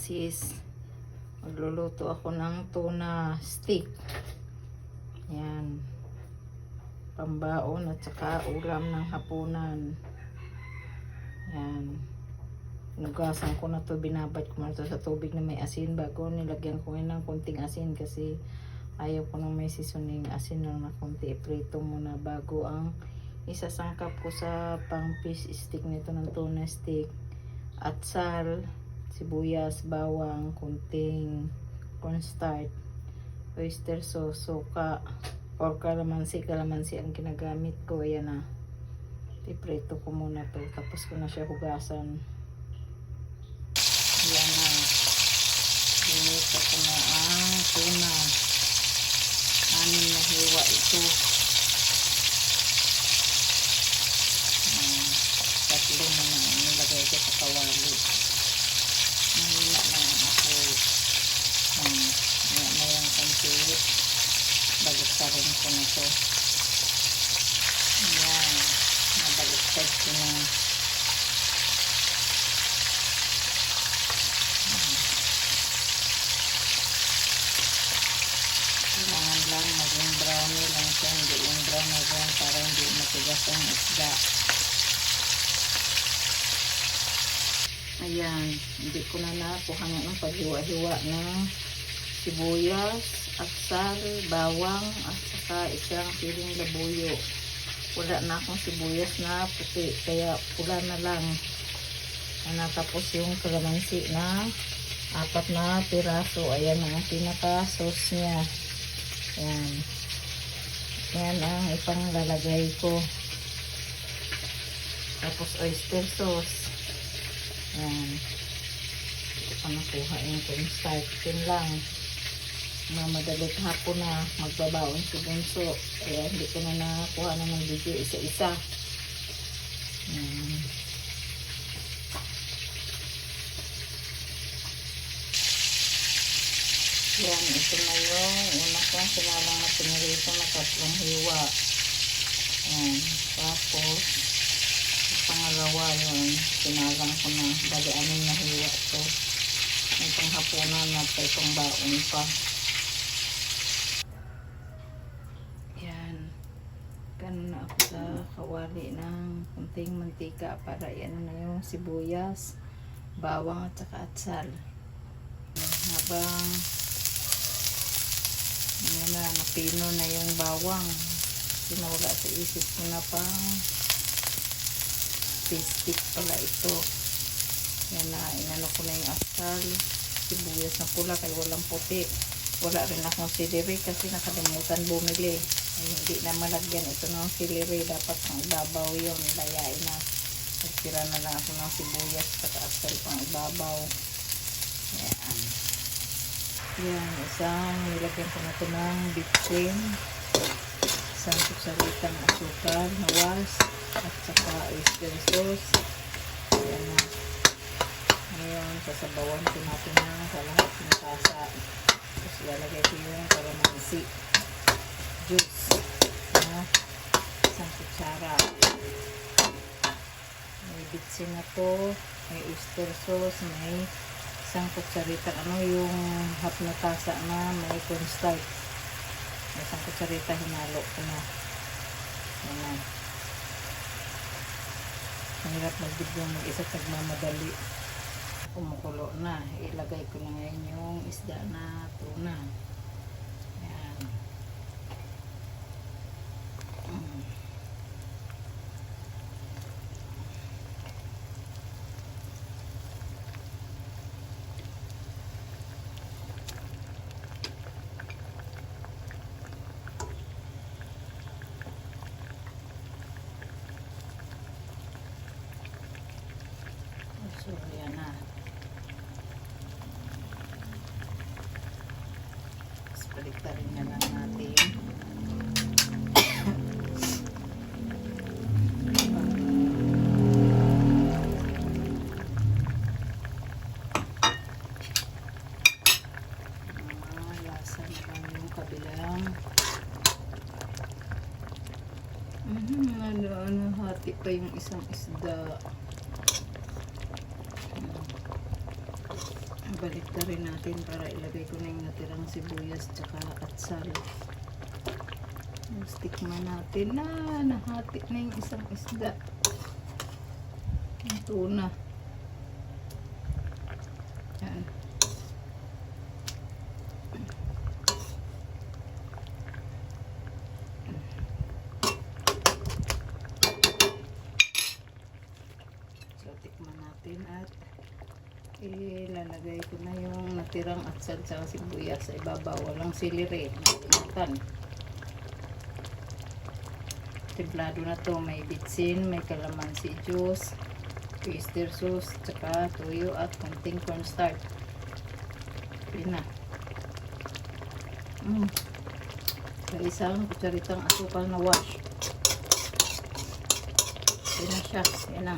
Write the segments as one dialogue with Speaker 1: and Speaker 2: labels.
Speaker 1: sis. Magluluto ako ng tuna steak. Yan. Pambaon at saka ulam ng hapunan. Yan. Nugasan ko na to, binabad ko na to sa tubig na may asin bago nilagyan ko ng konting asin kasi ayaw ko nang may seasoning, asin lang na konti. Prito muna bago ang isasangkap ko sa pang fish stick nito ng tuna steak. Atsal, sibuyas, bawang, konting cornstarch, oyster sauce, suka, or kalamansi ang ginagamit ko. Ayan na. Iprito ko muna to, tapos ko na siya hugasan. Ayan na. Binito ko na ang tuna. Anim na hiwa ito. Tatlo na na nilagay ko sa kawali. Mahina lang ako. Na yung konti. Baliktarin ko na to. Ayan. Nabaliktad ko na. Kailangan lang maging brownie lang siya. Hindi yung brown na brown para hindi matigas ang isda. Ayan. Hindi ko na nakuha ng paghiwa-hiwa ng sibuyas, atsal, bawang, at saka isang piling labuyo. Wala na akong sibuyas na puti, kaya pula na lang. Natapos yung kalamansi na 4 na piraso. Ayan ang pinaka-sauce niya. Ayan. Ayan ang ipanglalagay ko. Tapos oyster sauce. Ayan. Ito pa nakuha yung cornstarch. Yun lang. Madalit hapon na magbabaon si Bunso. Kaya hindi ko na nakuha na ng video isa-isa. Yan, ito na yung una kong sinalang na pinirito na 3 hiwa. Yan. Tapos, pangalawa yun, sinalang ko na, bali 6 na hiwa ito. Itong hapunan na itong baon pa. Yan. Ganun na ako sa kawali ng kunting mantika para yan na yung sibuyas, bawang at saka atsal. Habang yan na, napino na yung bawang. Sinawala sa isip ko na pang stick pala ito. Yan na, inano ko na yung atsal, sibuyas na pula kaya walang puti. Wala rin akong celery kasi nakalimutan bumili. Ay, hindi na malagyan ito ng celery. Dapat pang ibabaw yun. Layain na. Nagtira na lang ako ng sibuyas at atsal pang ibabaw. Yan. Yan, isang nilagyan ko na ito ng bitchin, isang kutsaritang asukal na was, at saka oyster sauce. Ayan na. Ngayon, sasabawan ko natin ng kalahating tasa. Tapos ilalagay ko yung kalamansi juice na isang kutsara. May bitchin na to, may oyster sauce, may isang kutsarita, yung half na tasa na may cornstarch. Isang kutsarita hinalo ko na. Ayan. Mahirap mag-video mag-isa nagmamadali. Kumukulo na. Ilagay ko na ngayon yung isda na tuna. Ayan. So, yan na. Tapos baliktarin na lang natin. Lasa na lang yung kabilang. Hati pa yung isang isda. Balik na rin natin para ilagay ko na yung natirang sibuyas tsaka atsal. Tikman natin na nahati na yung isang isda. Yung tuna. Yan. So, tikman natin at ilalagay ko na yung natirang atsal sa sibuyas sa ibabaw. Walang silire. Nakalimutan. Templado na to. May bitsin, may calamansi juice, oyster sauce, tsaka toyo at konting cornstarch. Yun na. Sa isang kutsaritang asukal na wash. Yun na siya. Yan na.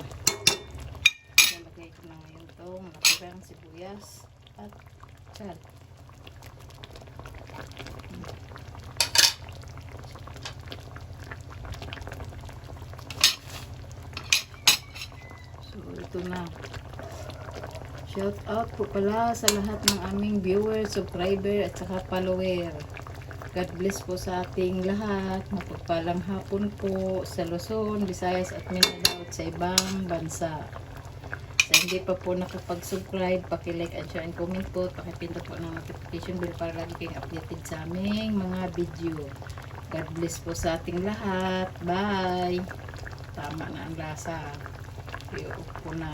Speaker 1: Lalagay ko na ngayon itong natirang sibuyas at atsal. So, ito na. Shout out po pala sa lahat ng aming viewers, subscriber, at saka follower. God bless po sa ating lahat. Mapagpalang hapon po sa Luzon, Visayas, at Mindanao at sa ibang bansa. Sa hindi pa po nakapag-subscribe, paki-like and share and comment po. Pakipindot po ng notification bell para lagi kayong updated sa aming mga video. God bless po sa ating lahat. Bye! Tama na ang lasa. Iupo na.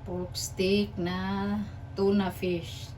Speaker 1: Pork steak na tuna fish.